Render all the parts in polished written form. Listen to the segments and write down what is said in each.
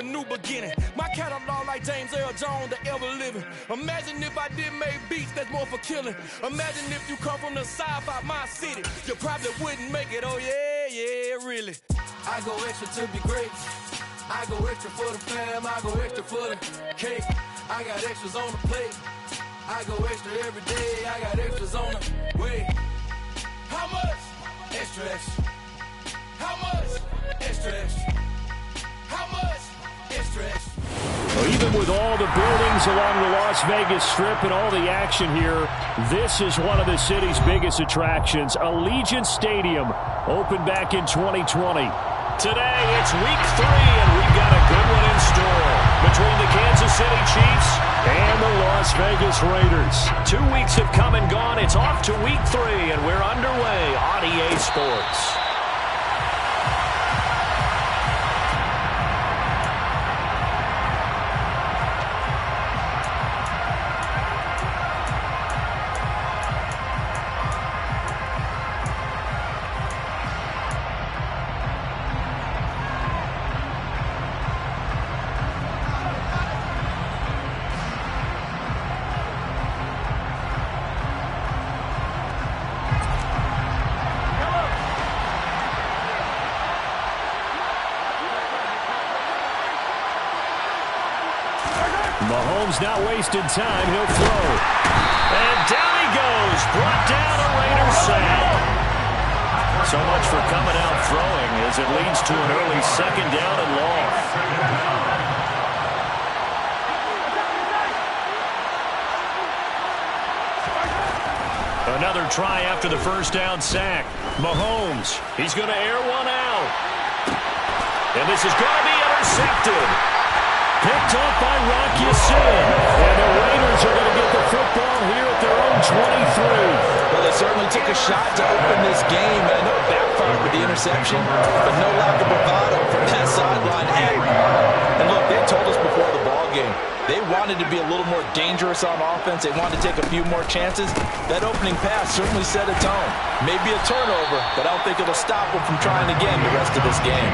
A new beginning. My catalog like James Earl Jones, the ever living. Imagine if I did make beats that's more for killing. Imagine if you come from the south out my city. You probably wouldn't make it. Oh yeah, really. I go extra to be great. I go extra for the fam. I go extra for the cake. I got extras on the plate. I go extra every day. I got extras on the way. How much? Extra, extra. How much? Extra, extra. How much? Extra, extra. Well, even with all the buildings along the Las Vegas Strip and all the action here, this is one of the city's biggest attractions. Allegiant Stadium opened back in 2020. Today, it's week 3, and we've got a good one in store between the Kansas City Chiefs and the Las Vegas Raiders. 2 weeks have come and gone. It's off to week 3, and we're underway on EA Sports. Mahomes not wasting time. He'll throw. And down he goes. Brought down a Raiders sack. So much for coming out throwing as it leads to an early second down and long. Another try after the first down sack. Mahomes, he's going to air one out. And this is going to be intercepted. Picked off by Rock Ya-Sin. And the Raiders are going to get the football here at their own 23. Well, they certainly took a shot to open this game, and I know it backfired with the interception, but no lack of bravado from that sideline. And look, they told us before the ball game, they wanted to be a little more dangerous on offense. They wanted to take a few more chances. That opening pass certainly set a tone. Maybe a turnover, but I don't think it'll stop them from trying again the rest of this game.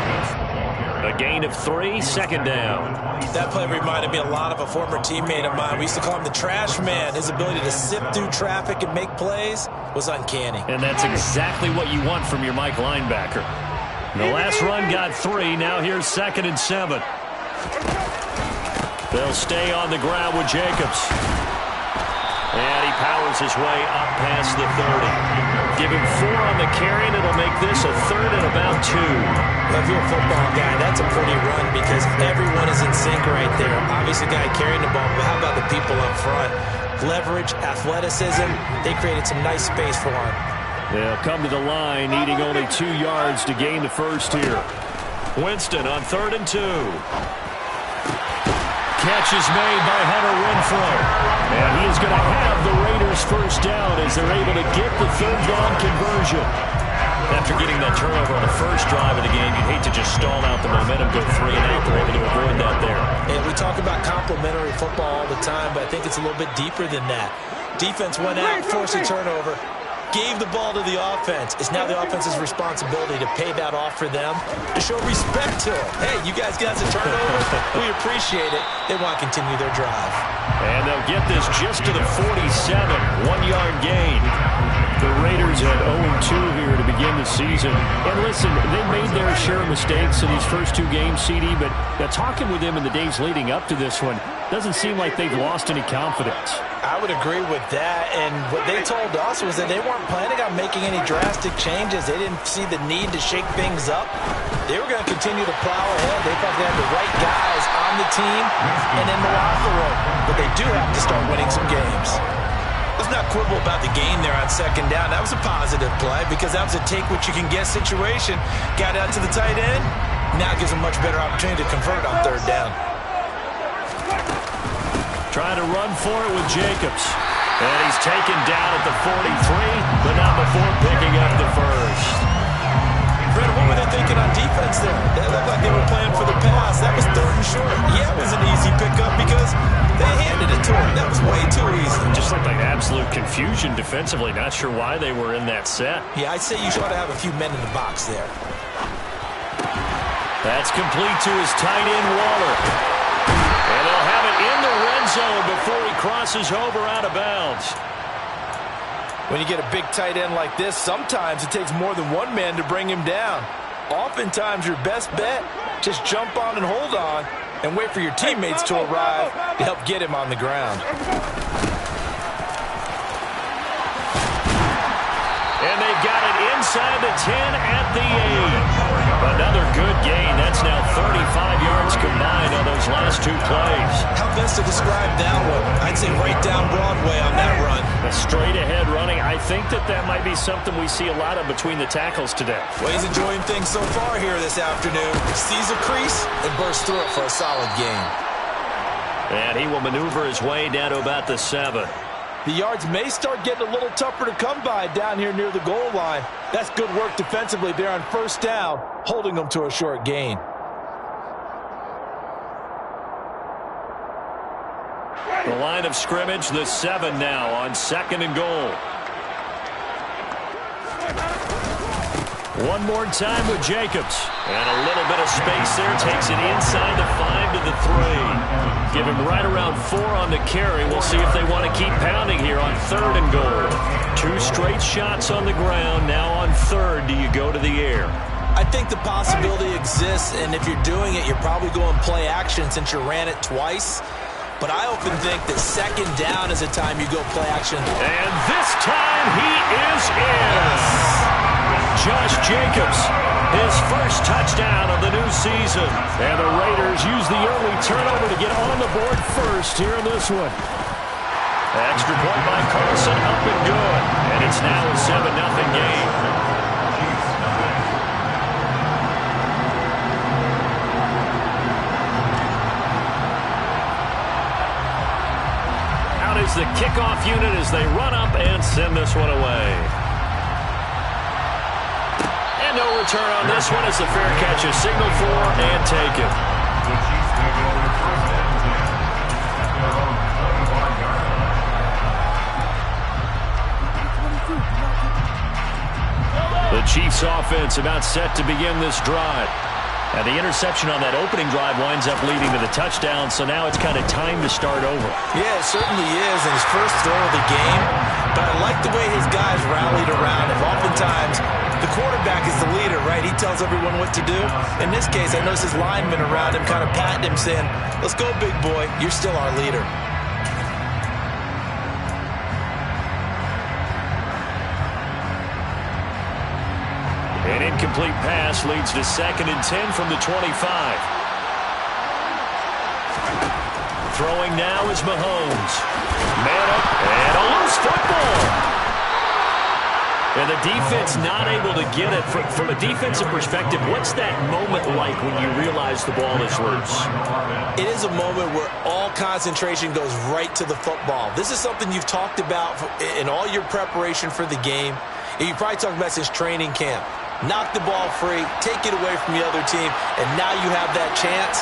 A gain of 3, second down. That play reminded me a lot of a former teammate of mine. We used to call him the trash man. His ability to sift through traffic and make plays was uncanny. And that's exactly what you want from your Mike linebacker. The last run got 3. Now here's 2nd and 7. They'll stay on the ground with Jacobs. And he powers his way up past the 30. Give him 4 on the carry, and it'll make this a 3rd and about 2. Well, if you're a football guy, that's a pretty run because everyone is in sync right there. Obviously, the guy carrying the ball, but how about the people up front? Leverage, athleticism, they created some nice space for him. They'll come to the line, needing only 2 yards to gain the first here. Winston on 3rd and 2. Catch is made by Hunter Renfrow. And he is going to have the Raiders first down as they're able to get the 3rd down conversion. After getting that turnover on the first drive of the game, you'd hate to just stall out the momentum, go 3 and out. They're able to avoid that there. And we talk about complementary football all the time, but I think it's a little bit deeper than that. Defense went out, forced a turnover, gave the ball to the offense. It's now the offense's responsibility to pay that off for them, to show respect to them. Hey, you guys got a turnover. We appreciate it. They want to continue their drive. And they'll get this just to the 47, 1-yard gain. The Raiders had 0-2 here to begin the season. And listen, they made their share of mistakes in these first 2 games, CD, but talking with them in the days leading up to this one, doesn't seem like they've lost any confidence. I would agree with that, and what they told us was that they weren't planning on making any drastic changes. They didn't see the need to shake things up. They were going to continue to plow ahead. They thought they had the right guys on the team and in the locker room, but they do have to start winning some games. Let's not quibble about the gain there on 2nd down. That was a positive play because that was a take-what-you-can-get situation. Got out to the tight end. Now it gives them a much better opportunity to convert on 3rd down. Trying to run for it with Jacobs. And he's taken down at the 43, but not before picking up the first. Fred, what were they thinking on defense there? They looked like they were playing for the pass. That was 3rd and short. Yeah, it was an easy pickup because they handed it to him. That was way too easy. Just looked like absolute confusion defensively. Not sure why they were in that set. Yeah, I'd say you ought to have a few men in the box there. That's complete to his tight end, Waller. And they'll have it in the red zone before he crosses over out of bounds. When you get a big tight end like this, sometimes it takes more than one man to bring him down. Oftentimes, your best bet, just jump on and hold on and wait for your teammates to arrive to help get him on the ground. And they've got it inside the 10 at the 8. Another good gain. That's now 35 yards combined on those last two plays. How best to describe that one? I'd say right down Broadway on that run. A straight-ahead running. I think that might be something we see a lot of between the tackles today. Well, he's enjoying things so far here this afternoon. Sees a crease and bursts through it for a solid gain. And he will maneuver his way down to about the 7. The yards may start getting a little tougher to come by down here near the goal line. That's good work defensively there on first down, holding them to a short gain. The line of scrimmage, the 7 now on 2nd and goal. One more time with Jacobs. And a little bit of space there. Takes it inside the 5 to the 3. Give him right around 4 on the carry. We'll see if they want to keep pounding here on 3rd and goal. 2 straight shots on the ground. Now on 3rd, do you go to the air? I think the possibility exists, and if you're doing it, you're probably going play action since you ran it twice. But I often think that 2nd down is a time you go play action. And this time he is in. Josh Jacobs, his first touchdown of the new season. And the Raiders use the early turnover to get on the board first here in this one. Extra point by Carlson, up and good. And it's now a 7-0 game. Out is the kickoff unit as they run up and send this one away. And no return on this one as the fair catch is signaled for and taken. The Chiefs offense about set to begin this drive. And the interception on that opening drive winds up leading to the touchdown, so now it's kind of time to start over. Yeah, it certainly is, and his first throw of the game. But I like the way his guys rallied around him. Oftentimes, the quarterback is the leader, right? He tells everyone what to do. In this case, I noticed his linemen around him kind of patting him, saying, "Let's go, big boy. You're still our leader." An incomplete pass leads to 2nd and 10 from the 25. Throwing now is Mahomes. Man up, and a loose football. And the defense not able to get it. From a defensive perspective, what's that moment like when you realize the ball is loose? It is a moment where all concentration goes right to the football. This is something you've talked about in all your preparation for the game. And you probably talked about since training camp. Knock the ball free, take it away from the other team, and now you have that chance.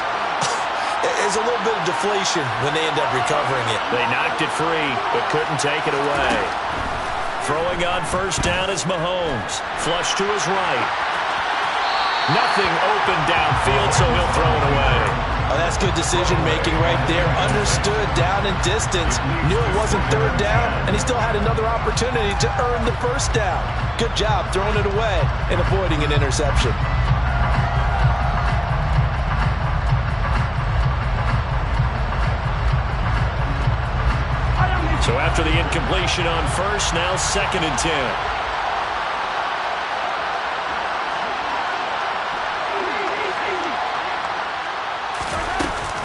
There's a little bit of deflation when they end up recovering it. They knocked it free, but couldn't take it away. Throwing on first down is Mahomes. Flush to his right. Nothing open downfield, so he'll throw it away. Oh, that's good decision-making right there. Understood down and distance. Knew it wasn't 3rd down, and he still had another opportunity to earn the first down. Good job throwing it away and avoiding an interception. So after the incompletion on first, now 2nd and 10.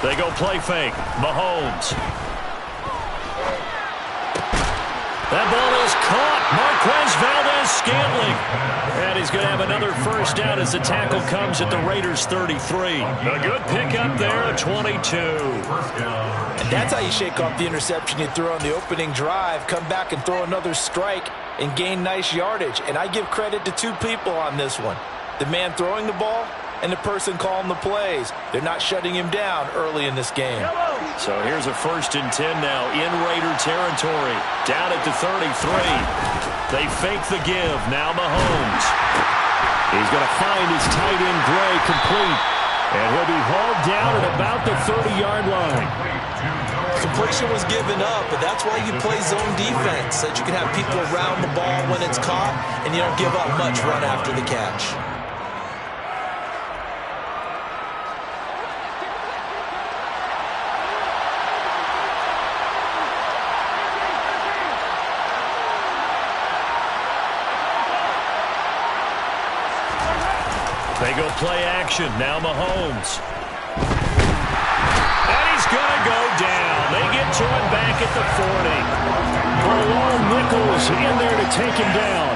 They go play fake. Mahomes. That ball is caught. Marquez Valdes-Scantling. And he's going to have another first down as the tackle comes at the Raiders' 33. A good pickup there at 22. And that's how you shake off the interception you threw on the opening drive. Come back and throw another strike and gain nice yardage. And I give credit to 2 people on this one. The man throwing the ball and the person calling the plays. They're not shutting him down early in this game. So here's a 1st and 10 now in Raider territory. Down at the 33. They fake the give. Now Mahomes. He's going to find his tight end Gray complete. And he'll be hauled down at about the 30-yard line. Completion was given up, but that's why you play zone defense, so that you can have people around the ball when it's caught, and you don't give up much run after the catch. They go play action. Now Mahomes. And he's going to go down. They get to him back at the 40. Bilal Nichols in there to take him down.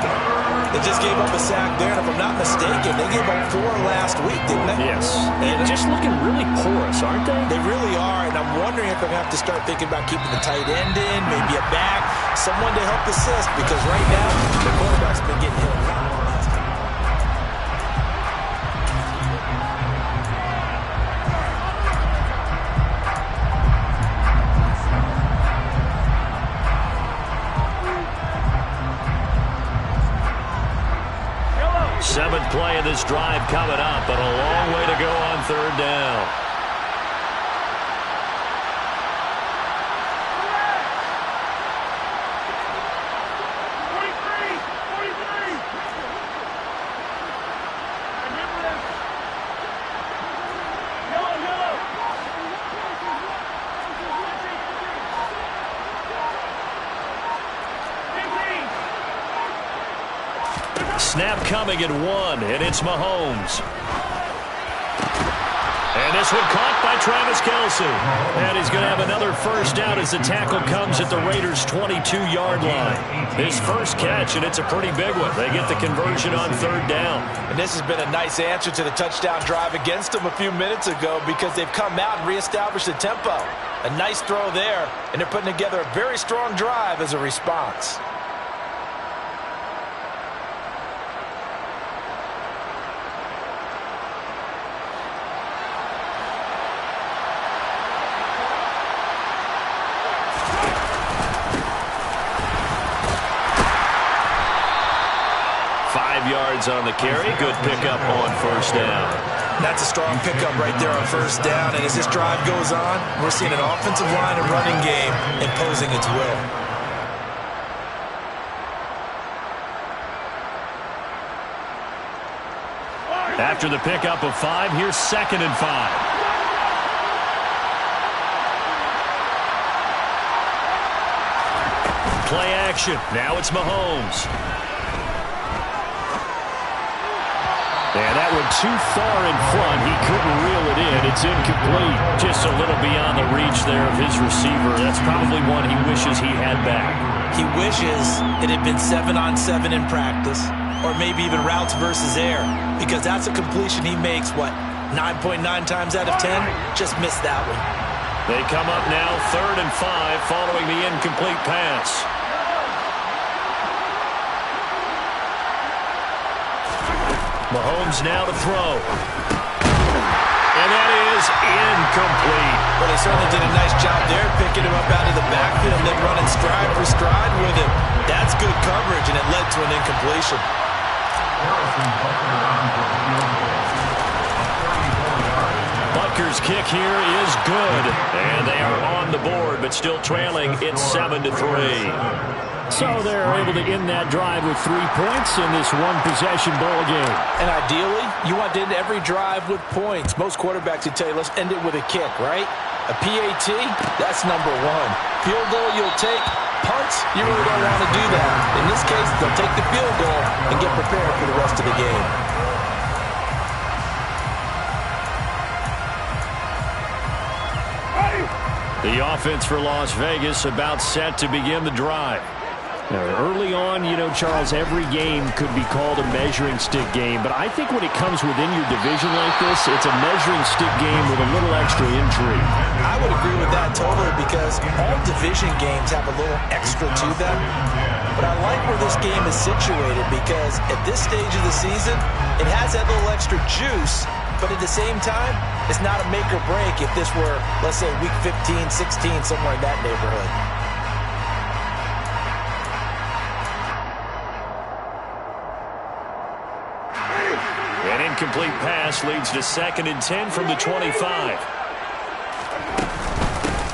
They just gave up a sack there, and if I'm not mistaken, they gave up 4 last week, didn't they? Yes. And just looking really porous, aren't they? They really are, and I'm wondering if I'm going to have to start thinking about keeping the tight end in, maybe a back, someone to help assist, because right now, the quarterback's been getting hit a lot. Seventh play of this drive coming up, but a long way to go on third down. Snap coming at 1, and it's Mahomes. And this one caught by Travis Kelce. And he's going to have another first down as the tackle comes at the Raiders' 22-yard line. His first catch, and it's a pretty big one. They get the conversion on third down. And this has been a nice answer to the touchdown drive against them a few minutes ago, because they've come out and reestablished the tempo. A nice throw there, and they're putting together a very strong drive as a response. Yards on the carry. Good pickup on first down. That's a strong pickup right there on first down. And as this drive goes on, we're seeing an offensive line and running game imposing its will. After the pickup of 5, here's 2nd and 5. Play action. Now it's Mahomes. And that one too far in front. He couldn't reel it in. It's incomplete. Just a little beyond the reach there of his receiver. That's probably one he wishes he had back. He wishes it had been 7-on-7 in practice, or maybe even routes versus air, because that's a completion he makes, 9.9 times out of 10? Just missed that one. They come up now 3rd and 5 following the incomplete pass. Mahomes now to throw. And that is incomplete. Well, they certainly did a nice job there, picking him up out of the backfield and then running stride for stride with him. That's good coverage, and it led to an incompletion. Butker's kick here is good. And they are on the board, but still trailing. It's 7-3. So they're able to end that drive with 3 points in this one-possession ball game. And ideally, you want to end every drive with points. Most quarterbacks would tell you, let's end it with a kick, right? A PAT, that's number 1. Field goal you'll take. Punts, you really don't want to do that. In this case, they'll take the field goal and get prepared for the rest of the game. The offense for Las Vegas about set to begin the drive. Now, early on, Charles, every game could be called a measuring stick game, but I think when it comes within your division like this, it's a measuring stick game with a little extra intrigue. I would agree with that totally, because all division games have a little extra to them. But I like where this game is situated, because at this stage of the season, it has that little extra juice, but at the same time, it's not a make or break if this were, let's say, week 15, 16, somewhere in that neighborhood. incomplete pass leads to 2nd and 10 from the 25.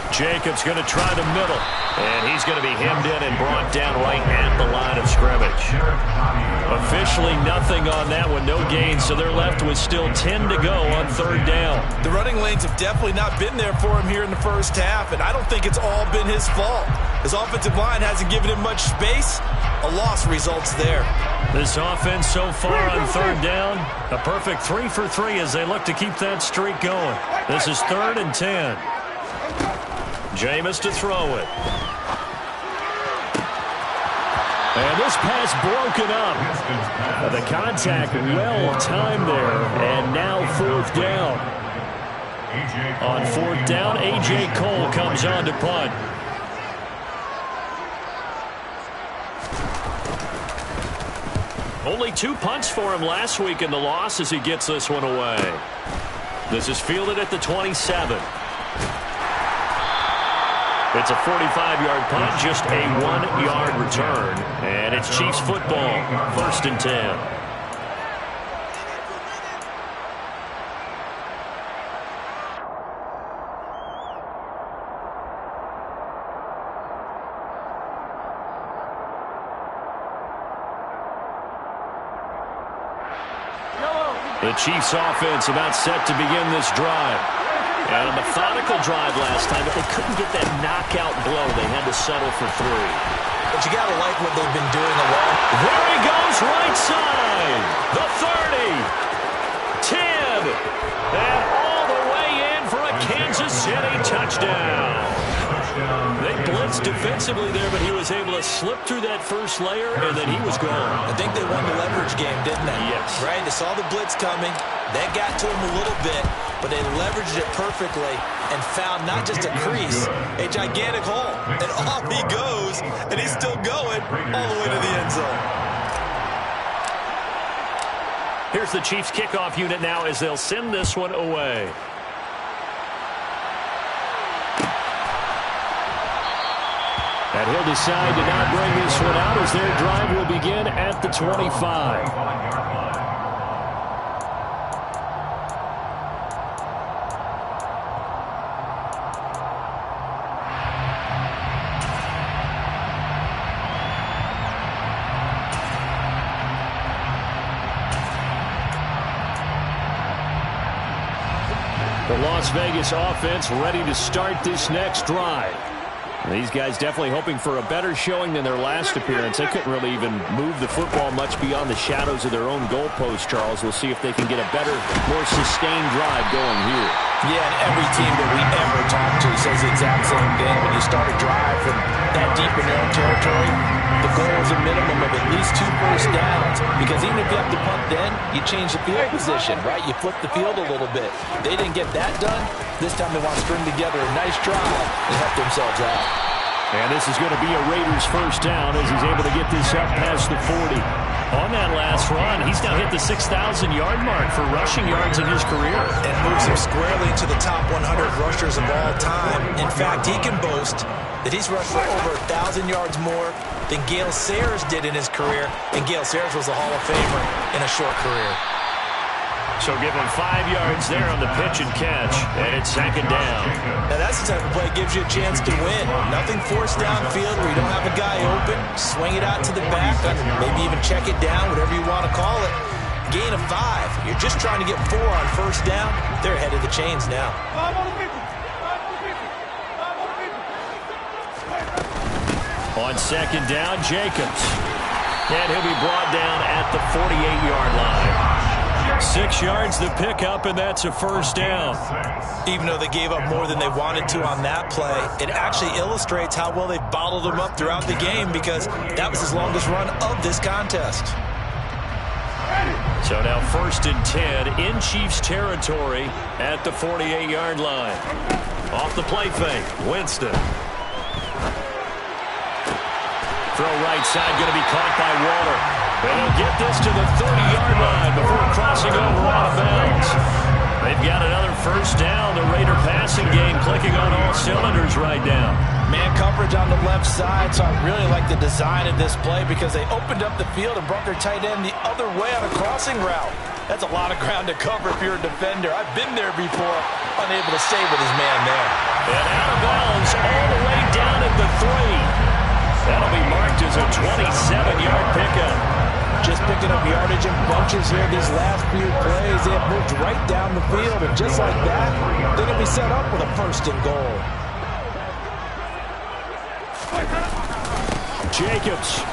Jacobs going to try the middle, and he's going to be hemmed in and brought down right at the line of scrimmage. Officially nothing on that one, no gain, so they're left with still 10 to go on 3rd down. The running lanes have definitely not been there for him here in the first half, and I don't think it's all been his fault. His offensive line hasn't given him much space. A loss results there. This offense so far on 3rd down, a perfect 3 for 3 as they look to keep that streak going. This is 3rd and 10. Jameis to throw it. And this pass broken up. The contact well timed there. And now 4th down. On 4th down, A.J. Cole comes on to punt. Only 2 punts for him last week in the loss as he gets this one away. This is fielded at the 27. It's a 45-yard punt, just a 1-yard return. And it's Chiefs football, 1st and 10. The Chiefs offense about set to begin this drive. And a methodical drive last time, but they couldn't get that knockout blow. They had to settle for 3. But you got to like what they've been doing along. There he goes, right side. The 30. 10. And all the way in for a Kansas City touchdown. They blitzed defensively there, but he was able to slip through that first layer, and then he was gone. I think they won the leverage game, didn't they? Yes. Right? They saw the blitz coming. That got to him a little bit, but they leveraged it perfectly and found not just a crease, a gigantic hole. And off he goes, and he's still going all the way to the end zone. Here's the Chiefs kickoff unit now as they'll send this one away. And he'll decide to not bring this one out as their drive will begin at the 25. The Las Vegas offense ready to start this next drive. These guys definitely hoping for a better showing than their last appearance. They couldn't really even move the football much beyond the shadows of their own goalpost, Charles. We'll see if they can get a better, more sustained drive going here. Yeah, and every team that we ever talk to says the exact same thing. When you start a drive from that deep in your own territory, the goal is a minimum of at least 2 first downs. Because even if you have to punt then, you change the field position, right? You flip the field a little bit. They didn't get that done. This time they want to string together a nice drive and help themselves out. And this is going to be a Raiders first down as he's able to get this up past the 40. On that last run, he's now hit the 6,000-yard mark for rushing yards in his career. And moves him squarely into the top 100 rushers of all time. In fact, he can boast that he's rushed for over 1,000 yards more than Gale Sayers did in his career. And Gale Sayers was a Hall of Famer in a short career. So give him 5 yards there on the pitch and catch, and it's 2nd down. Now that's the type of play that gives you a chance to win. Nothing forced downfield where you don't have a guy open. Swing it out to the back, maybe even check it down, whatever you want to call it. Gain of 5. You're just trying to get 4 on first down. They're ahead of the chains now. On 2nd down, Jacobs. And he'll be brought down at the 48-yard line. 6 yards the pickup, and that's a first down. Even though they gave up more than they wanted to on that play, it actually illustrates how well they bottled them up throughout the game because that was his longest run of this contest. So now 1st and 10 in Chiefs territory at the 48-yard line. Off the play fake, Winston. Throw right side, going to be caught by Waller. And they'll get this to the 30-yard line before crossing over out of bounds. They've got another first down. The Raider passing game clicking on all cylinders right now. Man coverage on the left side, so I really like the design of this play because they opened up the field and brought their tight end the other way on a crossing route. That's a lot of ground to cover if you're a defender. I've been there before, unable to stay with his man there. And out of bounds all the way down at the 3. That'll be marked as a 27-yard pickup. Just picking up yardage in bunches here these last few plays. They have moved right down the field, and just like that, they're going to be set up with a 1st and goal. Jacobs.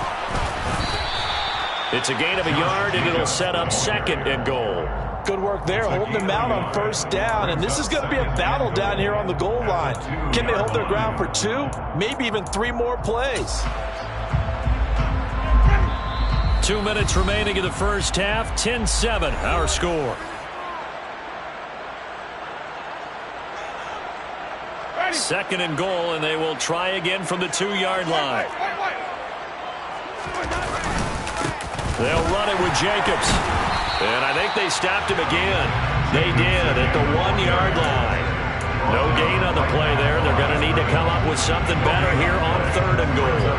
It's a gain of a yard, and it'll set up 2nd and goal. Good work there, holding them out on 1st down, and this is going to be a battle down here on the goal line. Can they hold their ground for 2, maybe even 3 more plays? 2 minutes remaining in the first half, 10-7, our score. Second and goal, and they will try again from the 2-yard line. They'll run it with Jacobs. And I think they stopped him again. They did at the 1-yard line. No gain on the play there. They're going to need to come up with something better here on 3rd and goal.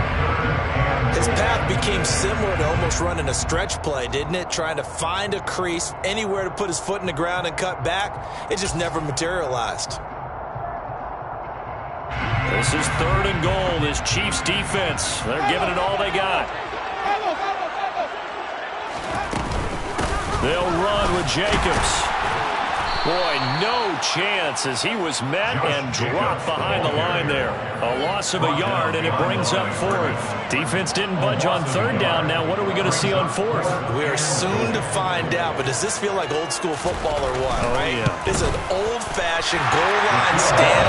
His path became similar to almost running a stretch play, didn't it? Trying to find a crease, anywhere to put his foot in the ground and cut back. It just never materialized. This is 3rd and goal. This Chiefs defense, they're giving it all they got. They'll run with Jacobs. Boy, no chance as he was met and dropped behind the line there. A loss of a yard, and it brings up 4th. Defense didn't budge on 3rd down. Now what are we going to see on 4th? We are soon to find out, but does this feel like old school football or what? Oh, right? Yeah. It's an old-fashioned goal line stand.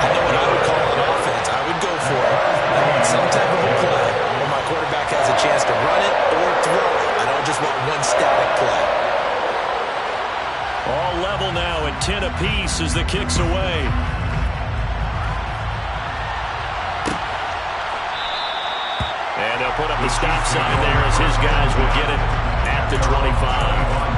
I know what I would call an offense. I would go for it. I want some type of a play where my quarterback has a chance to run it or throw it. I don't just want one static play. All level now at 10 apiece as the kick's away. And they'll put up the stop sign there as his guys will get it at the 25.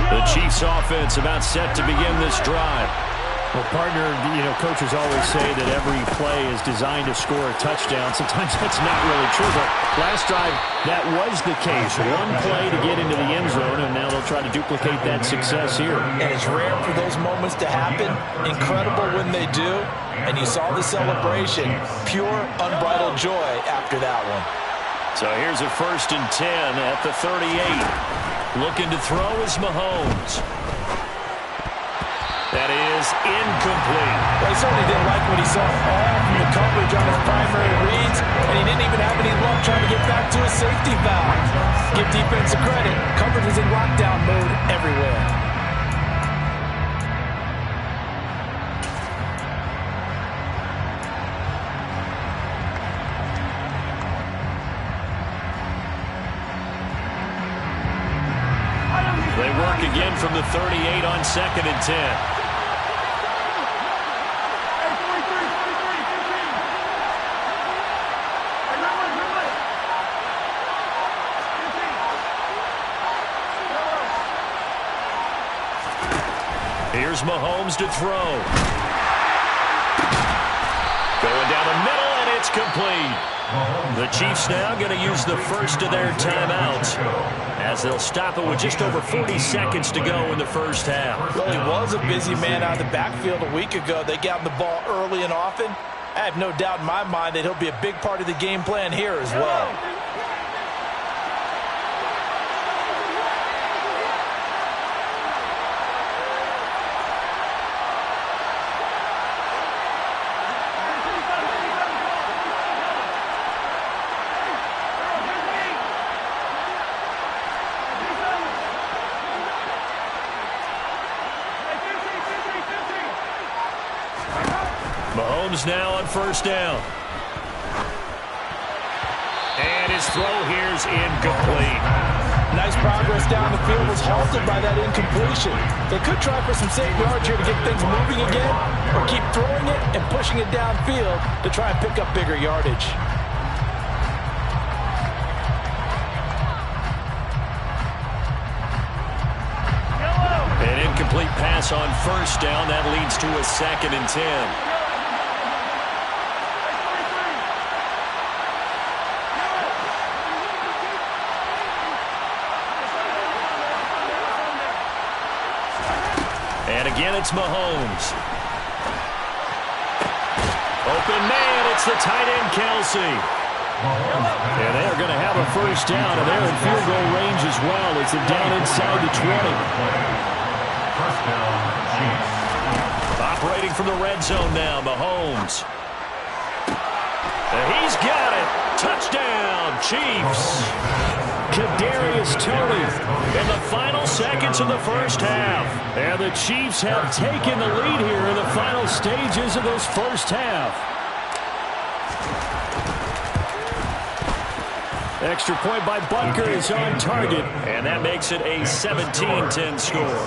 The Chiefs offense about set to begin this drive. Well, partner, coaches always say that every play is designed to score a touchdown. Sometimes that's not really true, but last drive, that was the case. One play to get into the end zone, and now they'll try to duplicate that success here. And it's rare for those moments to happen. Incredible when they do. And you saw the celebration. Pure, unbridled joy after that one. So here's a 1st and 10 at the 38. Looking to throw is Mahomes. That is incomplete. Well, he certainly didn't like what he saw all from the coverage on his primary reads, and he didn't even have any luck trying to get back to his safety valve. Give defense a credit. Coverage was in lockdown mode everywhere. They work again from the 38 on 2nd and 10. Here's Mahomes to throw. Going down the middle, and it's complete. The Chiefs now going to use the first of their timeouts as they'll stop it with just over 40 seconds to go in the first half. Well, he was a busy man out of the backfield a week ago. They got him the ball early and often. I have no doubt in my mind that he'll be a big part of the game plan here as well. Mahomes now on 1st down. And his throw here's incomplete. Nice progress down the field was halted by that incompletion. They could try for some safe yards here to get things moving again, or keep throwing it and pushing it downfield to try and pick up bigger yardage. incomplete pass on first down. That leads to a 2nd and 10. And again, it's Mahomes. Open man, it's the tight end, Kelsey. And they're going to have a first down, and they're in field goal range as well. It's down inside the 20. Operating from the red zone now, Mahomes. And he's got it. Touchdown, Chiefs. Kadarius Toney in the final seconds of the first half. And the Chiefs have taken the lead here in the final stages of this first half. Extra point by Butker is on target, and that makes it a 17-10 score.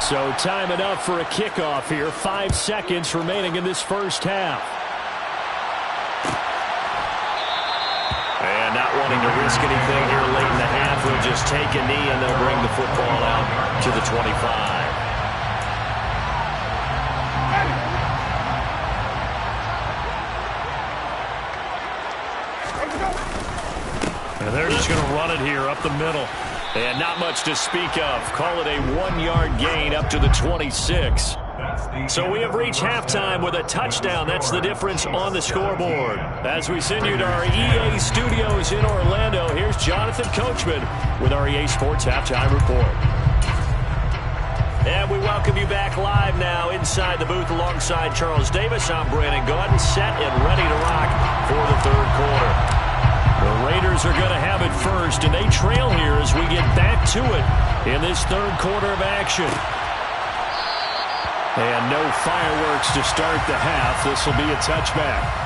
So time enough for a kickoff here. 5 seconds remaining in this first half. And not wanting to risk anything here late in the half, they'll just take a knee and they'll bring the football out to the 25. And they're just going to run it here up the middle. And not much to speak of. Call it a 1-yard gain up to the 26. So we have reached halftime with a touchdown. That's the difference on the scoreboard. As we send you to our EA studios in Orlando, here's Jonathan Coachman with our EA Sports Halftime Report. And we welcome you back live now inside the booth alongside Charles Davis. I'm Brandon Gaudin, set and ready to rock for the third quarter. The Raiders are going to have it first, and they trail here as we get back to it in this third quarter of action. And no fireworks to start the half. This will be a touchback.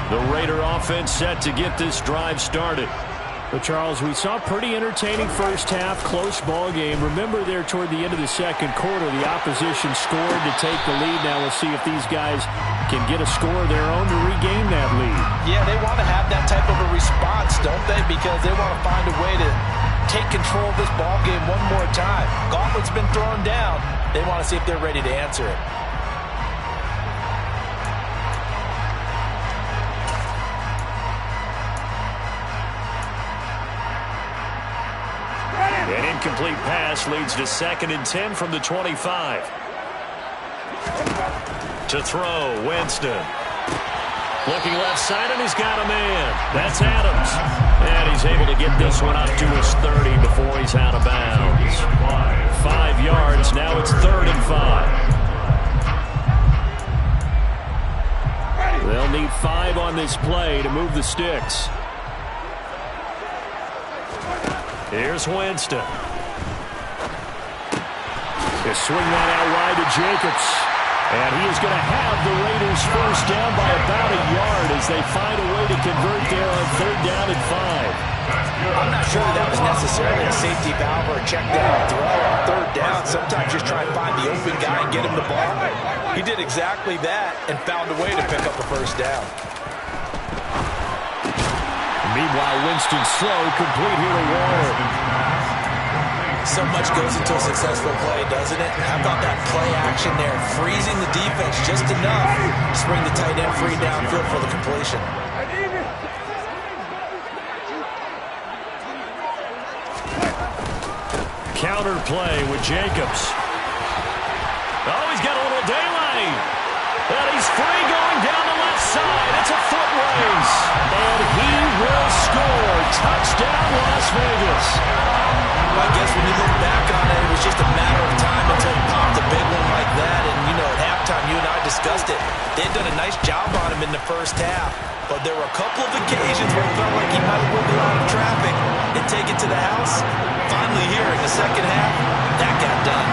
The Raider offense set to get this drive started. But, Charles, we saw a pretty entertaining first half, close ball game. Remember there toward the end of the second quarter, the opposition scored to take the lead. Now we'll see if these guys can get a score of their own to regain that lead. Yeah, they want to have that type of a response, don't they? Because they want to find a way to take control of this ball game one more time. Gauntlet's been thrown down. They want to see if they're ready to answer it. An incomplete pass leads to 2nd and 10 from the 25. To throw, Winston. Looking left side, and he's got a man. That's Adams. And he's able to get this one up to his 30 before he's out of bounds. 5 yards, now it's 3rd and 5. They'll need 5 on this play to move the sticks. Here's Winston. They swing that out wide to Jacobs. And he is going to have the Raiders first down by about a yard as they find a way to convert there on 3rd down and 5. I'm not sure that was necessarily a safety valve or a check down throw on 3rd down. Sometimes just try and find the open guy and get him the ball. He did exactly that and found a way to pick up the first down. Meanwhile, Winston slow, complete here to Warner. So much goes into a successful play, doesn't it? How about that play action there? Freezing the defense just enough to bring the tight end free downfield for the completion. Counter play with Jacobs. Oh, he's got a little daylight. And he's free going down the left side. It's a foot race. And he will score. Touchdown, Las Vegas. Well, I guess when you look back on it, it was just a matter of time until he popped a big one like that. And, you know, at halftime, you and I discussed it. They had done a nice job on him in the first half. But there were a couple of occasions where it felt like he might have wiggled out of traffic and take it to the house. Finally here in the second half, that got done.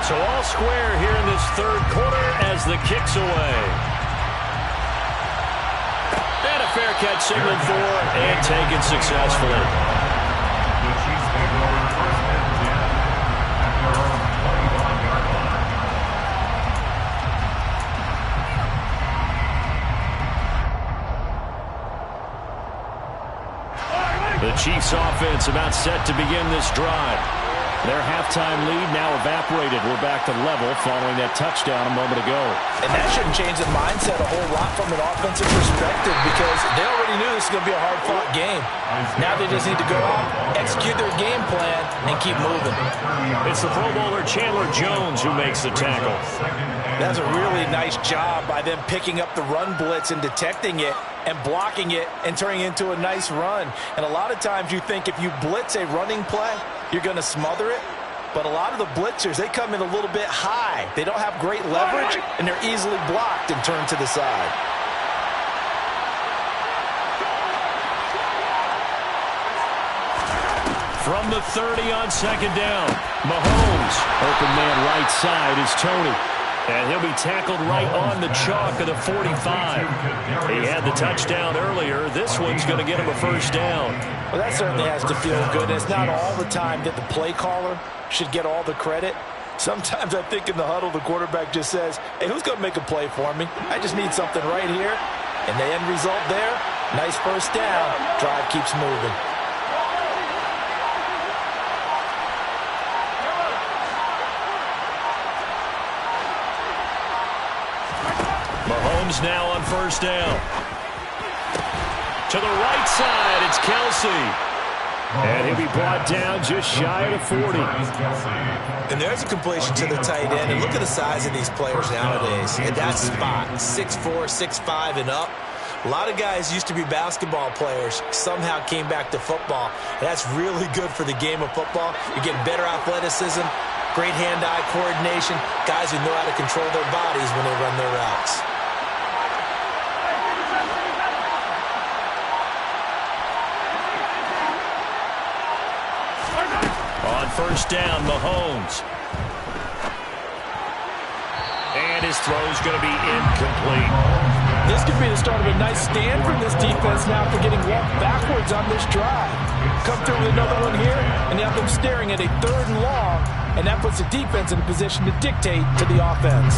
So So all square here in this third quarter as the kick's away. And a fair catch signaled for and taken successfully. The Chiefs offense about set to begin this drive. Their halftime lead now evaporated. We're back to level following that touchdown a moment ago. And that shouldn't change the mindset a whole lot from an offensive perspective because they already knew this was going to be a hard-fought game. Now they just need to go out, execute their game plan, and keep moving. It's the Pro Bowler Chandler Jones who makes the tackle. That's a really nice job by them picking up the run blitz and detecting it and blocking it and turning it into a nice run. And a lot of times you think if you blitz a running play, you're going to smother it. But a lot of the blitzers, they come in a little bit high. They don't have great leverage, and they're easily blocked and turned to the side. From the 30 on second down, Mahomes. Open man right side is Tony. And he'll be tackled right on the chalk of the 45. He had the touchdown earlier. This one's going to get him a first down. Well, that certainly has to feel good. It's not all the time that the play caller should get all the credit. Sometimes I think in the huddle, the quarterback just says, hey, who's going to make a play for me? I just need something right here. And the end result there, nice first down. Drive keeps moving. Mahomes now on first down. To the right side, it's Kelce. And he'll be brought down just shy of the 40. And there's a completion to the tight end. And look at the size of these players nowadays. And that spot, 6'4", 6'5", and up. A lot of guys used to be basketball players, somehow came back to football. And that's really good for the game of football. You're getting better athleticism, great hand-eye coordination, guys who know how to control their bodies when they run their routes. On first down, Mahomes. And his throw's going to be incomplete. This could be the start of a nice stand from this defense now for getting walked backwards on this drive. Come through with another one here, and you have them staring at a 3rd and long, and that puts the defense in a position to dictate to the offense.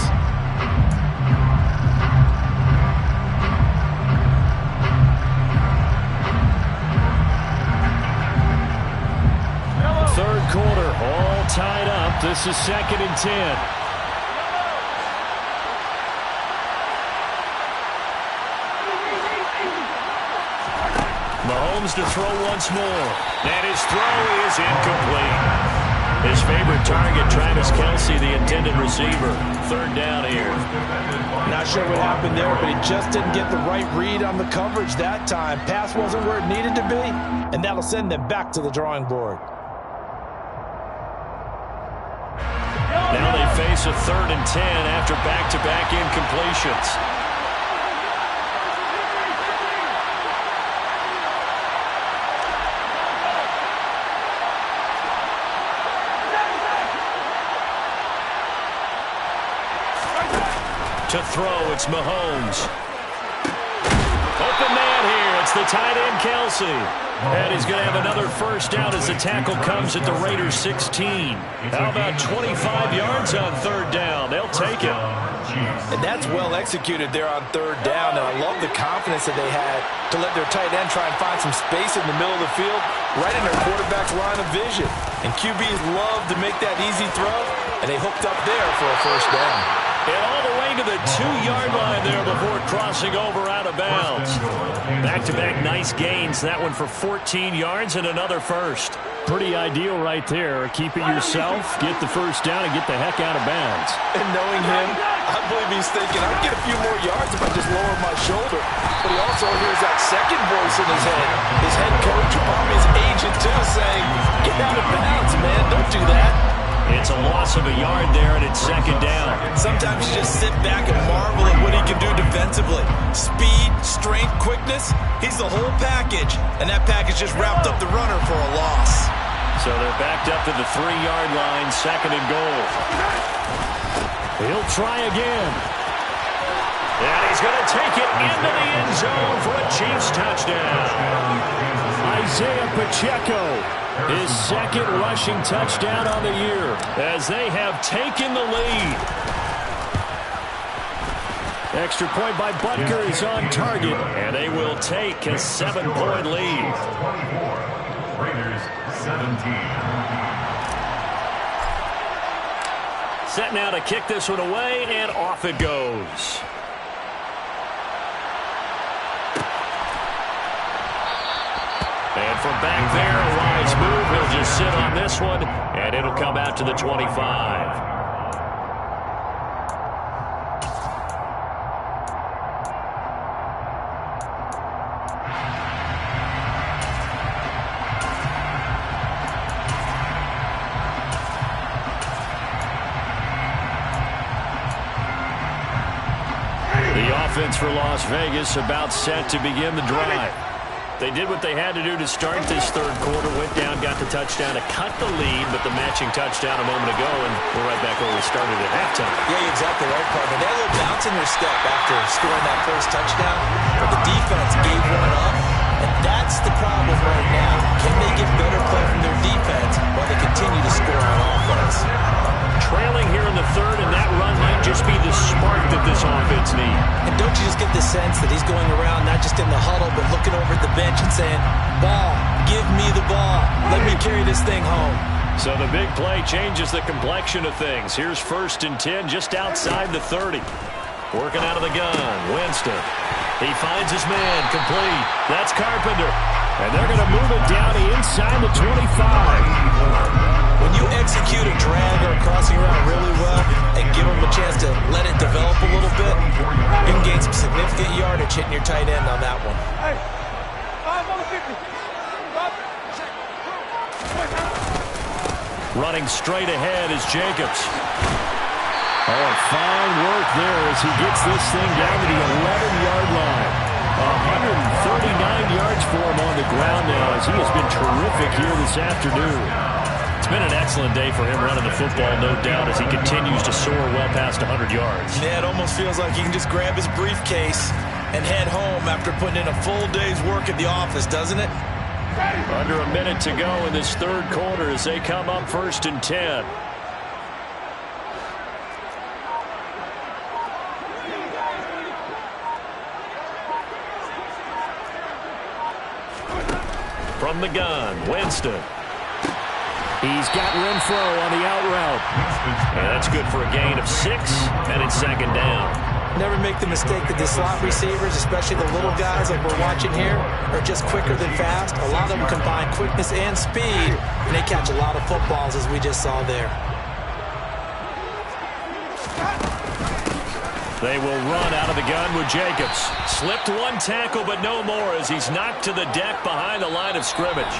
Third quarter, all tied up. This is 2nd and 10. Mahomes to throw once more. And his throw is incomplete. His favorite target, Travis Kelce, the intended receiver. 3rd down here. Not sure what happened there, but he just didn't get the right read on the coverage that time. Pass wasn't where it needed to be, and that'll send them back to the drawing board. Now they face a 3rd and 10 after back-to-back incompletions. To throw, it's Mahomes. Open man here. It's the tight end, Kelce. And he's going to have another first down as the tackle comes at the Raiders' 16. How about 25 yards on 3rd down? They'll take it. And that's well executed there on 3rd down. And I love the confidence that they had to let their tight end try and find some space in the middle of the field, right in their quarterback's line of vision. And QBs love to make that easy throw, and they hooked up there for a first down. And all the way to the 2-yard line there before crossing over out of bounds. Back-to-back nice gains. That one for 14 yards and another first. Pretty ideal right there. Keep it yourself, get the first down, and get the heck out of bounds. And knowing him, I believe he's thinking, I'll get a few more yards if I just lower my shoulder. But he also hears that second voice in his head. His head coach, or probably his agent too, saying, get out of bounds, man. Don't do that. It's a loss of a yard there, and it's 2nd down. Sometimes you just sit back and marvel at what he can do defensively. Speed, strength, quickness, he's the whole package. And that package just wrapped up the runner for a loss. So they're backed up to the 3-yard line, 2nd and goal. He'll try again. And he's going to take it into the end zone for a Chiefs touchdown. Isaiah Pacheco, his 2nd rushing touchdown on the year, as they have taken the lead. Extra point by Butker is on target, and they will take a 7-point lead. Raiders 17. Set now to kick this one away, and off it goes. And from back there, a wise move. He'll just sit on this one, and it'll come out to the 25. Offense for Las Vegas about set to begin the drive. They did what they had to do to start this 3rd quarter, went down, got the touchdown to cut the lead, but the matching touchdown a moment ago, and we're right back where we started at halftime. Yeah, you're exactly right, partner. They had a little bounce in their step after scoring that first touchdown, but the defense gave one up, and that's the problem right now. Can they get better play from their defense while they continue to score on offense? Trailing here in the 3rd, and that run might just be the spark that this offense needs. And don't you just get the sense that he's going around not just in the huddle, but looking over at the bench and saying, ball, give me the ball. Let me carry this thing home. So the big play changes the complexion of things. Here's 1st and 10 just outside the 30. Working out of the gun, Winston. He finds his man, complete. That's Carpenter. And they're going to move it down inside the 25. When you execute a drag or a crossing route really well and give them a chance to let it develop a little bit, you can gain some significant yardage hitting your tight end on that one. Running straight ahead is Jacobs. Oh, fine work there as he gets this thing down to the 11-yard line. 139 yards for him on the ground now as he has been terrific here this afternoon. It's been an excellent day for him running the football, no doubt, as he continues to soar well past 100 yards. Yeah, it almost feels like he can just grab his briefcase and head home after putting in a full day's work at the office, doesn't it? Under a minute to go in this 3rd quarter as they come up 1st and 10. From the gun, Winston. He's got Renfro on the out route. And that's good for a gain of 6, and it's 2nd down. Never make the mistake that the slot receivers, especially the little guys like we're watching here, are just quicker than fast. A lot of them combine quickness and speed, and they catch a lot of footballs, as we just saw there. They will run out of the gun with Jacobs. Slipped one tackle, but no more as he's knocked to the deck behind the line of scrimmage.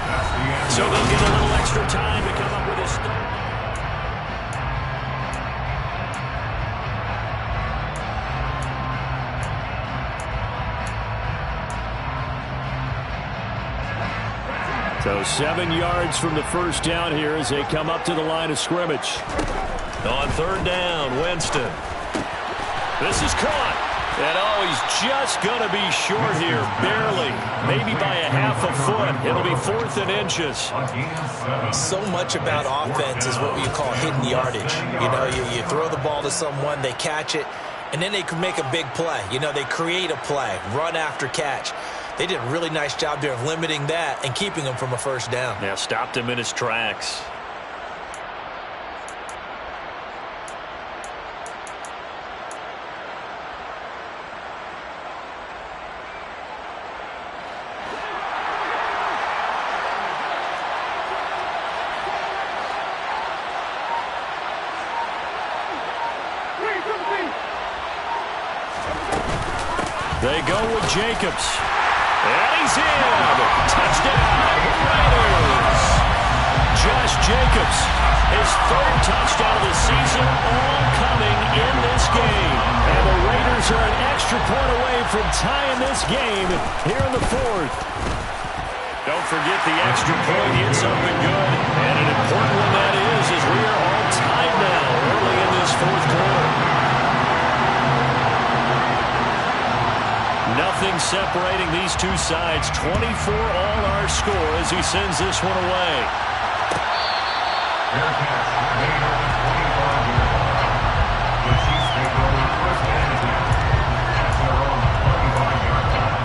So they'll get a little extra time to come up with his third. So 7 yards from the first down here as they come up to the line of scrimmage. On 3rd down, Winston. This is caught. And he's just going to be short here, barely. Maybe by a half a foot. It'll be 4th and inches. So much about offense is what you call hidden yardage. You know, you throw the ball to someone, they catch it, and then they can make a big play. You know, they create a play, run after catch. They did a really nice job there of limiting that and keeping him from a 1st down. Yeah, stopped him in his tracks. They go with Jacobs. And he's in. Touchdown, Raiders. Josh Jacobs, his 3rd touchdown of the season, all coming in this game. And the Raiders are an extra point away from tying this game here in the 4th. Don't forget the extra point. It's up and good. And an important one that is, as we are all tied now early in this fourth quarter. Nothing separating these two sides. 24 all our score as he sends this one away. Bearcats remain on the 25-yard line. The Chiefs take over first and 10 at their own 25-yard line.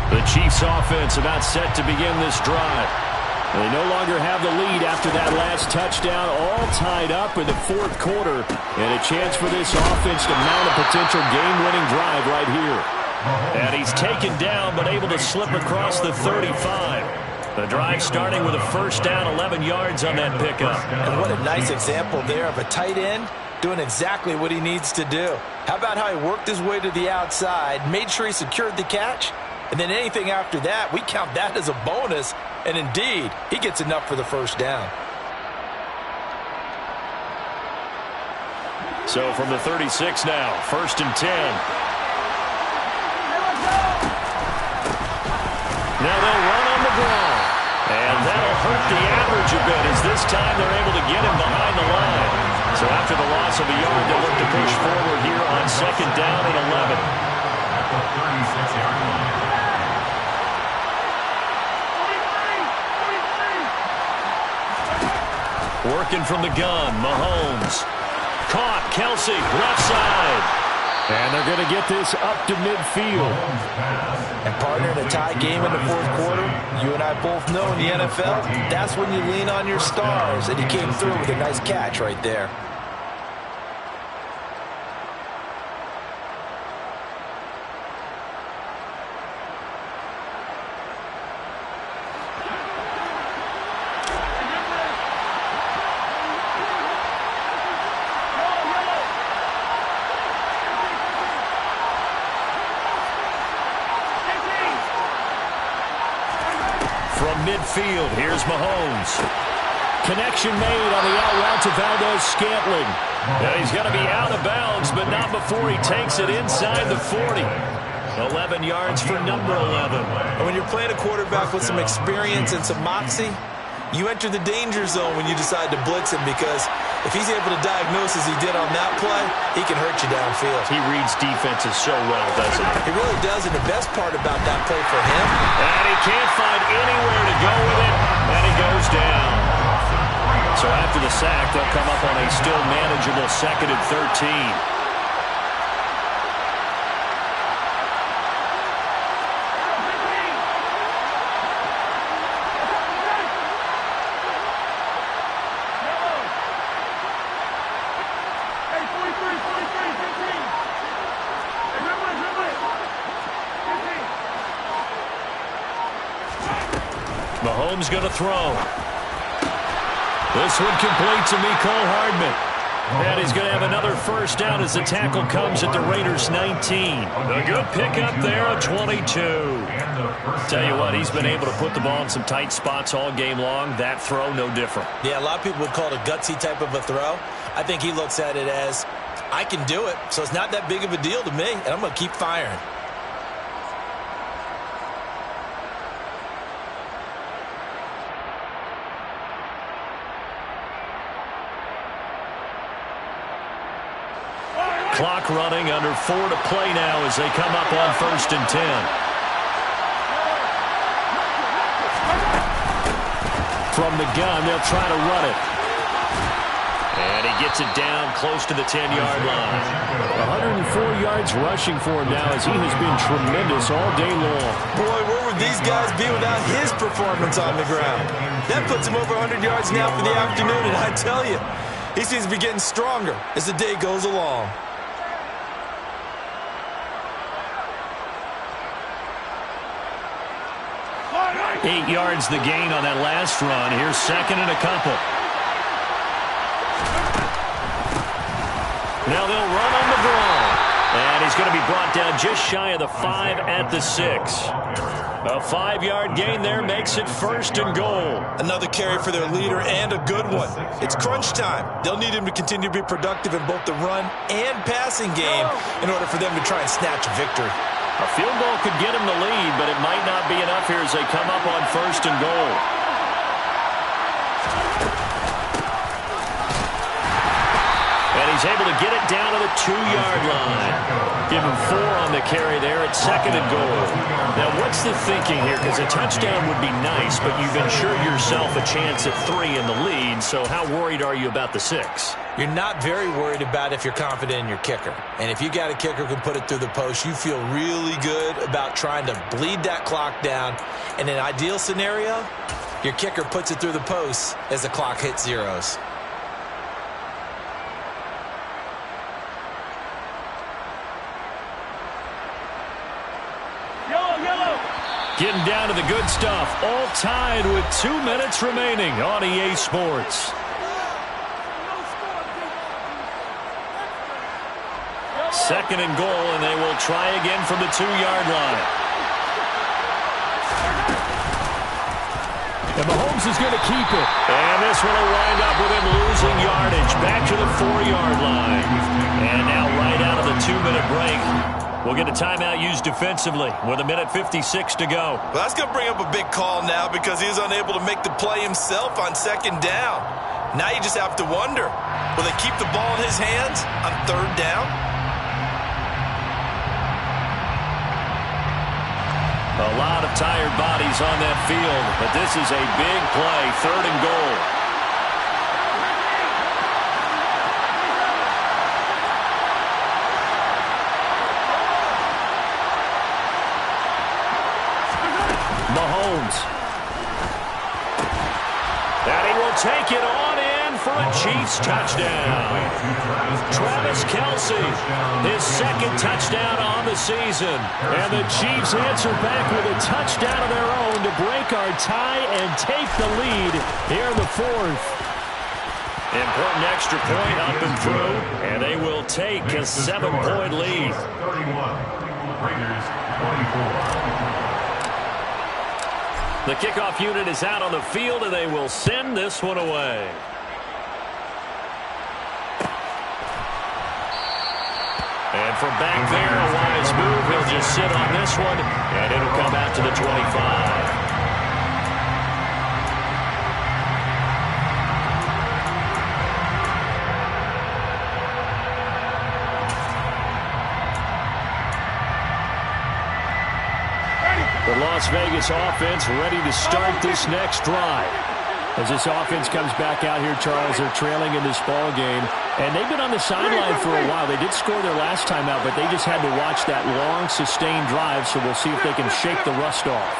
The Chiefs offense about set to begin this drive. They no longer have the lead after that last touchdown, all tied up in the fourth quarter, and a chance for this offense to mount a potential game-winning drive right here. And he's taken down but able to slip across the 35. The drive starting with a first down, 11 yards on that pickup. And what a nice example there of a tight end doing exactly what he needs to do. How about how he worked his way to the outside, made sure he secured the catch, and then anything after that, we count that as a bonus. And indeed, he gets enough for the first down. So from the 36 now, first and 10. Now they'll run on the ground. And that'll hurt the average a bit as this time they're able to get him behind the line. So after the loss of a yard, they'll look to push forward here on second down and 11. At the 36-yard line. Working from the gun, Mahomes. Caught, Kelsey, left side. And they're going to get this up to midfield. And partner, in a tie game in the fourth quarter, you and I both know in the NFL, that's when you lean on your stars. And he came through with a nice catch right there. Midfield, here's Mahomes. Connection made on the out route to Valdes-Scantling. Now he's going to be out of bounds, but not before he takes it inside the 40. 11 yards for number 11. And when you're playing a quarterback with some experience and some moxie, you enter the danger zone when you decide to blitz him, because if he's able to diagnose as he did on that play, he can hurt you downfield. He reads defenses so well, doesn't he? He really does, and the best part about that play for him, and he can't find anywhere to go with it, and he goes down. So after the sack, they'll come up on a still manageable second and 13. Mahomes going to throw. This one complete to Mecole Hardman. And he's going to have another first down as the tackle comes at the Raiders' 19. A good pickup there of 22. Tell you what, he's been able to put the ball in some tight spots all game long. That throw, no different. Yeah, a lot of people would call it a gutsy type of a throw. I think he looks at it as, I can do it, so it's not that big of a deal to me, and I'm going to keep firing. Clock running, under 4 to play now as they come up on first and 10. From the gun, they'll try to run it. And he gets it down close to the 10-yard line. 104 yards rushing for him now as he has been tremendous all day long. Boy, where would these guys be without his performance on the ground? That puts him over 100 yards now for the afternoon, and I tell you, he seems to be getting stronger as the day goes along. 8 yards the gain on that last run. Here's second and a couple. Now they'll run on the draw. And he's going to be brought down just shy of the 5 at the 6. A 5-yard gain there makes it 1st and goal. Another carry for their leader and a good one. It's crunch time. They'll need him to continue to be productive in both the run and passing game in order for them to try and snatch a victory. A field goal could get him the lead, but it might not be enough here as they come up on 1st and goal. And he's able to get it down to the 2-yard line. Give him 4 on the carry there at 2nd and goal. Now, what's the thinking here? Because a touchdown would be nice, but you've ensured yourself a chance at 3 in the lead, so how worried are you about the 6? You're not very worried about if you're confident in your kicker. And if you got a kicker who can put it through the post, you feel really good about trying to bleed that clock down. In an ideal scenario, your kicker puts it through the post as the clock hits zeros. Getting down to the good stuff. All tied with 2 minutes remaining on EA Sports. Second and goal, and they will try again from the 2-yard line. And Mahomes is going to keep it. And this one will wind up with him losing yardage. Back to the 4-yard line. And now right out of the 2-minute break, we'll get a timeout used defensively with 1:56 to go. Well, that's going to bring up a big call now because he's unable to make the play himself on 2nd down. Now you just have to wonder, will they keep the ball in his hands on 3rd down? A lot of tired bodies on that field, but this is a big play, 3rd and goal. Mahomes. And he will take it on in for a Chiefs touchdown. Travis Kelce, his 2nd touchdown on the season. And the Chiefs answer back with a touchdown of their own to break our tie and take the lead here in the 4th. Important extra point up and through, and they will take a 7-point lead. 31, Raiders 24. The kickoff unit is out on the field, and they will send this one away. And from back there, a wise move. He'll just sit on this one, and it'll come out to the 25. The Las Vegas offense ready to start this next drive. As this offense comes back out here, Charles, they're trailing in this ball game, and they've been on the sideline for a while. They did score their last time out, but they just had to watch that long, sustained drive, so we'll see if they can shake the rust off.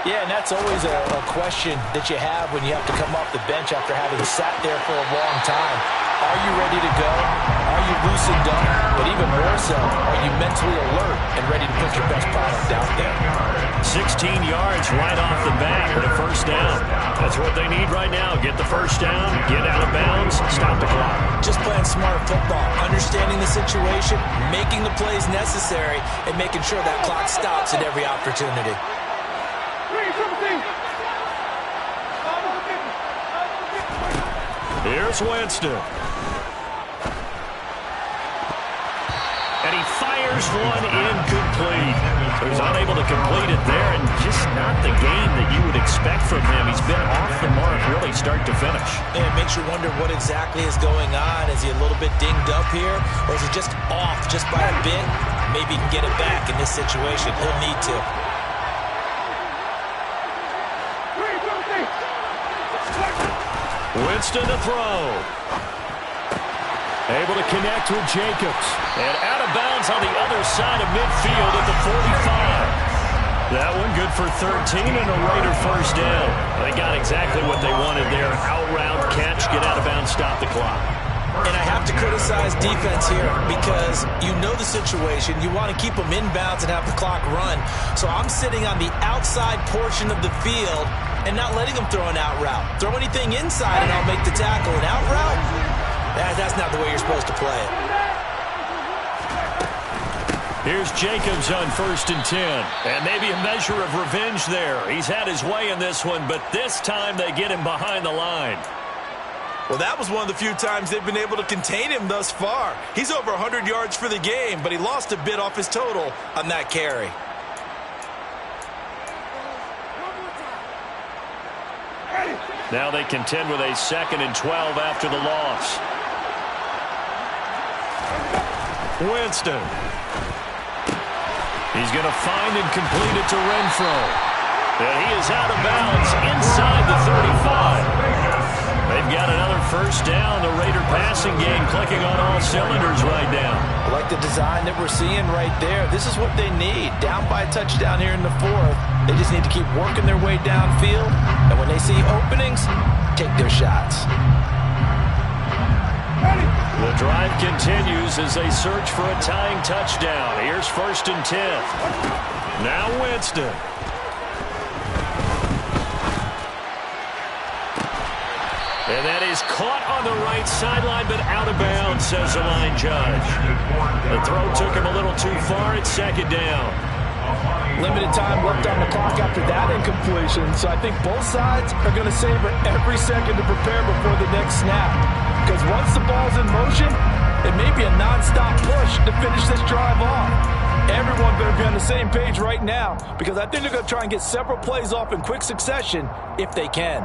Yeah, and that's always a question that you have when you have to come off the bench after having sat there for a long time. Are you ready to go? Are you loosened up? But even more so, are you mentally alert and ready to put your best product out there? 16 yards right off the bat with a 1st down. That's what they need right now. Get the 1st down, get out of bounds, stop the clock. Just playing smart football, understanding the situation, making the plays necessary, and making sure that clock stops at every opportunity. Here's Winston. And he fires one incomplete. So he's unable to complete it there, and just not the game that you would expect from him. He's been off the mark really start to finish. And it makes you wonder what exactly is going on. Is he a little bit dinged up here, or is he just off just by a bit? Maybe he can get it back in this situation. He'll need to. Winston to throw. Able to connect with Jacobs. And out of bounds on the other side of midfield at the 45. That one good for 13 and a Raider 1st down. They got exactly what they wanted there. Out route, catch, get out of bounds, stop the clock. And I have to criticize defense here because you know the situation. You want to keep them inbounds and have the clock run. So I'm sitting on the outside portion of the field and not letting them throw an out route. Throw anything inside and I'll make the tackle. An out route? That's not the way you're supposed to play it. Here's Jacobs on 1st and 10. And maybe a measure of revenge there. He's had his way in this one, but this time they get him behind the line. Well, that was one of the few times they've been able to contain him thus far. He's over 100 yards for the game, but he lost a bit off his total on that carry. Now they contend with a 2nd and 12 after the loss. Winston. He's going to find and complete it to Renfro. And he is out of bounds inside the 35. They've got another first down. The Raider passing game clicking on all cylinders right now. I like the design that we're seeing right there. This is what they need. Down by a touchdown here in the 4th. They just need to keep working their way downfield. And when they see openings, take their shots. The drive continues as they search for a tying touchdown. Here's 1st and 10. Now Winston. And that is caught on the right sideline, but out of bounds, says the line judge. The throw took him a little too far. It's 2nd down. Limited time left on the clock after that incompletion, so I think both sides are going to savor every second to prepare before the next snap. Because once the ball's in motion, it may be a non-stop push to finish this drive off. Everyone better be on the same page right now, because I think they're going to try and get several plays off in quick succession if they can.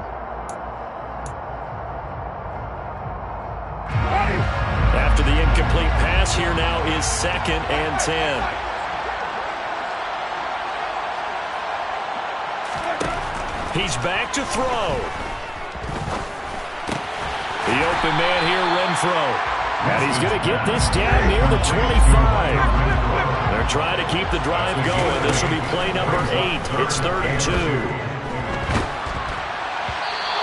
After the incomplete pass, here now is 2nd and 10. He's back to throw. The open man here, Renfro. And he's going to get this down near the 25. They're trying to keep the drive going. This will be play number 8. It's 3rd and 2.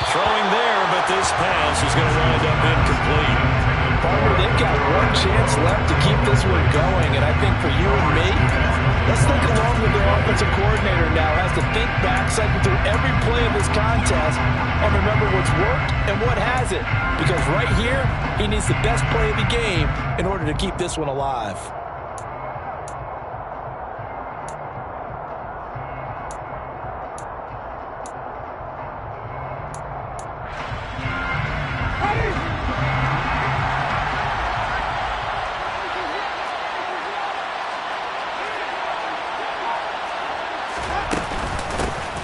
Throwing there, but this pass is going to wind up incomplete. Partner, they've got one chance left to keep this one going, and I think for you and me, let's think along with their offensive coordinator now has to think back, cycle through every play of this contest, and remember what's worked and what hasn't. Because right here, he needs the best play of the game in order to keep this one alive.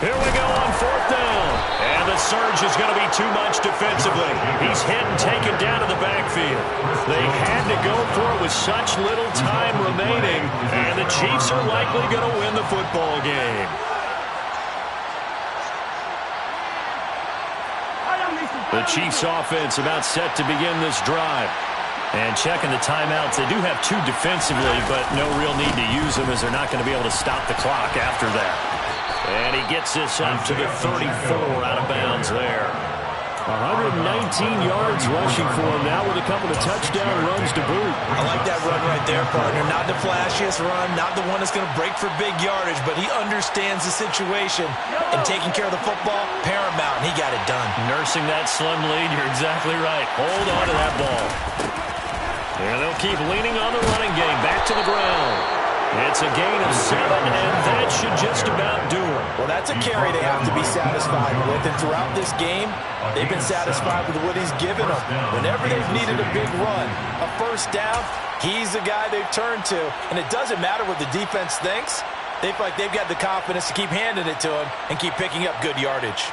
Here we go on 4th down. And the surge is going to be too much defensively. He's hit and taken down to the backfield. They had to go for it with such little time remaining. And the Chiefs are likely going to win the football game. The Chiefs offense about set to begin this drive. And checking the timeouts, they do have 2 defensively, but no real need to use them as they're not going to be able to stop the clock after that. And he gets this up to the 34 out of bounds there. 119 yards rushing for him now with a couple of touchdown runs to boot. I like that run right there, partner. Not the flashiest run, not the one that's going to break for big yardage, but he understands the situation. And taking care of the football, paramount, and he got it done. Nursing that slim lead, you're exactly right. Hold on to that ball. And they'll keep leaning on the running game. Back to the ground. It's a gain of 7, and that should just about do it. Well, that's a carry they have to be satisfied with. And throughout this game, they've been satisfied with what he's given them. Whenever they've needed a big run, a first down, he's the guy they've turned to. And it doesn't matter what the defense thinks. They feel like they've got the confidence to keep handing it to him and keep picking up good yardage.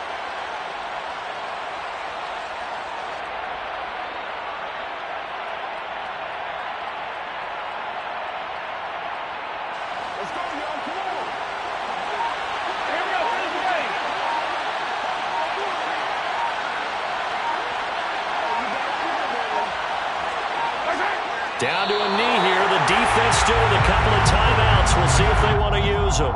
Down to a knee here. The defense still with a couple of timeouts. We'll see if they want to use them.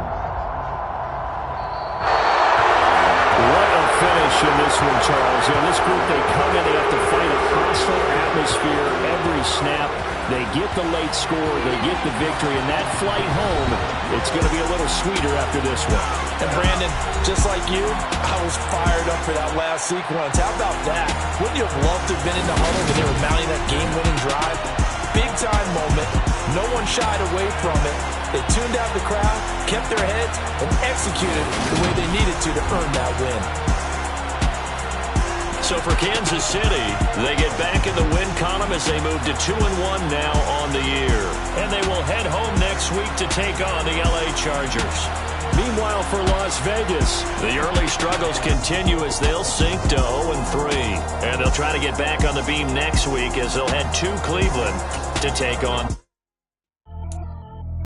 What a finish in this one, Charles. This group, they come in, they have to fight a hostile atmosphere every snap. They get the late score, they get the victory, and that flight home, it's going to be a little sweeter after this one. And Brandon, just like you, I was fired up for that last sequence. How about that? Wouldn't you have loved to have been in the huddle when they were mounting that game-winning drive? Big-time moment, no one shied away from it. They tuned out the crowd, kept their heads, and executed the way they needed to earn that win. So for Kansas City, they get back in the win column as they move to 2-1 now on the year. And they will head home next week to take on the LA Chargers. Meanwhile, for Las Vegas, the early struggles continue as they'll sink to 0-3. And they'll try to get back on the beam next week as they'll head to Cleveland to take on